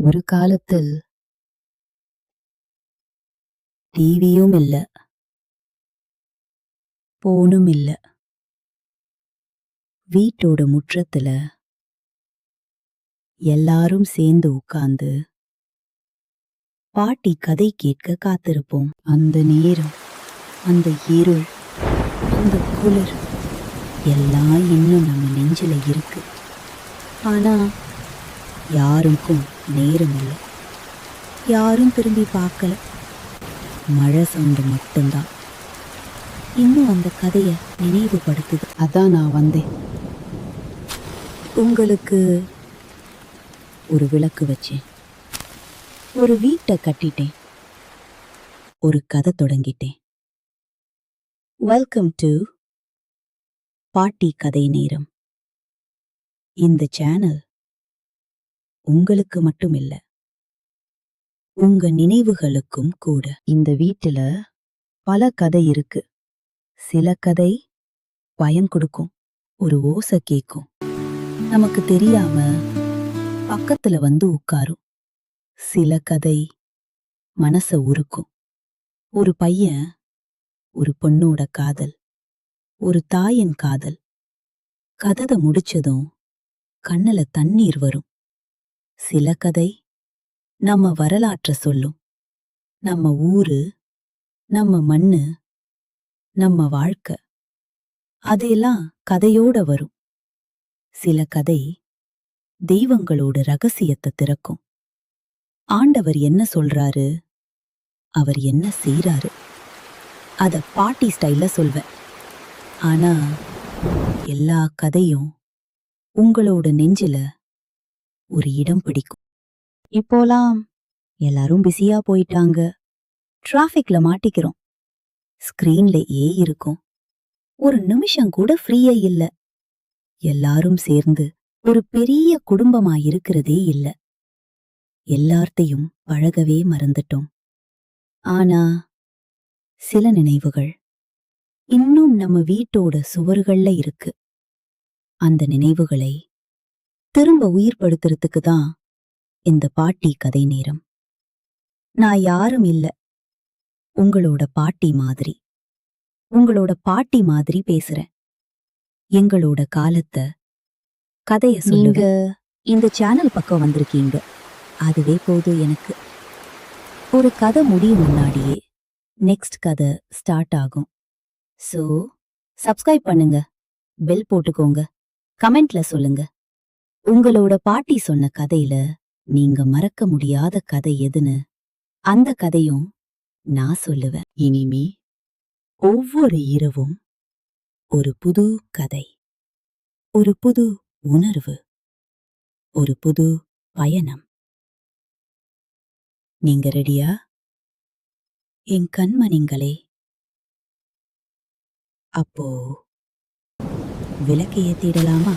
ஒரு காலத்தில் டிவியும் இல்ல, போனும் இல்ல. வீட்டோட முற்றத்துல எல்லாரும் சேர்ந்து உட்கார்ந்து பாட்டி கதை கேட்க காத்திருப்போம். அந்த நேரம், அந்த இருள், அந்த குளிர் எல்லாம் இன்னும் நம்ம நெஞ்சில இருக்கு. ஆனா யாருக்கும் நேரம் இல்லை. யாரும் திரும்பி பார்க்கல. மழை சவுண்டு மட்டும்தான் இன்னும் அந்த கதைய நினைவுபடுத்துது. அதான் நான் வந்தேன். உங்களுக்கு ஒரு விளக்கு வச்சேன், ஒரு வீட்டை கட்டிட்டேன், ஒரு கதை தொடங்கிட்டேன். வெல்கம் டு பாட்டி கதை நேரம். இந்த சேனல் உங்களுக்கு மட்டும் இல்ல, உங்க நினைவுகளுக்கும் கூட. இந்த வீட்டுல பல கதை இருக்கு. சில கதை பயம் கொடுக்கும், ஒரு ஓசை கேட்கும், நமக்கு தெரியாம பக்கத்துல வந்து உட்காரும். சில கதை மனச உருக்கும். ஒரு பையன் ஒரு பொண்ணோட காதல், ஒரு தாயின் காதல். கதை முடிச்சதும் கண்ணுல தண்ணீர் வரும். சில கதை நம்ம வரலாற்ற சொல்லும். நம்ம ஊரு, நம்ம மண்ணு, நம்ம வாழ்க்கை, அதெல்லாம் கதையோட வரும். சில கதை தெய்வங்களோட ரகசியத்தை திறக்கும். ஆண்டவர் என்ன சொல்றாரு, அவர் என்ன செய்றாரு, அத பாட்டி ஸ்டைல்ல சொல்வேன். ஆனா எல்லா கதையும் உங்களோட நெஞ்சில ஒரு இடம் பிடிக்கும். இப்போலாம் எல்லாரும் பிஸியா போயிட்டாங்க. டிராஃபிக்ல மாட்டிக்கிறோம். ஸ்கிரீன்ல இருக்கும். ஒரு நிமிஷம் கூட ஃப்ரீயா இல்ல. எல்லாரும் சேர்ந்து ஒரு பெரிய குடும்பமா இருக்கிறதே இல்ல. எல்லார்த்தையும் பழகவே மறந்துட்டோம். ஆனா சில நினைவுகள் இன்னும் நம்ம வீட்டோட சுவர்கள்ல இருக்கு. அந்த நினைவுகளை திரும்ப உயிர்படுத்துறதுக்கு தான் இந்த பாட்டி கதை நேரம். நான் யாரும் இல்ல, உங்களோட பாட்டி மாதிரி. உங்களோட பாட்டி மாதிரி பேசுறேன். எங்களோட காலத்தை கதைய சொல்லுங்க. இந்த சேனல் பக்கம் வந்திருக்கீங்க, அதுவே போதும் எனக்கு. ஒரு கதை முடியும் முன்னாடியே நெக்ஸ்ட் கதை ஸ்டார்ட் ஆகும். சோ சப்ஸ்கிரைப் பண்ணுங்க, பெல் போட்டுக்கோங்க, கமெண்ட்ல சொல்லுங்க. உங்களோட பாட்டி சொன்ன கதையில நீங்க மறக்க முடியாத கதை எதுன்னு அந்த கதையும் நான் சொல்லுவேன். இனிமே ஒவ்வொரு இரவும் ஒரு புது கதை, ஒரு புது உணர்வு, ஒரு புது பயணம். நீங்க ரெடியா என் கண்மணிங்களே? அப்போ விளக்கு ஏத்திடலாமா?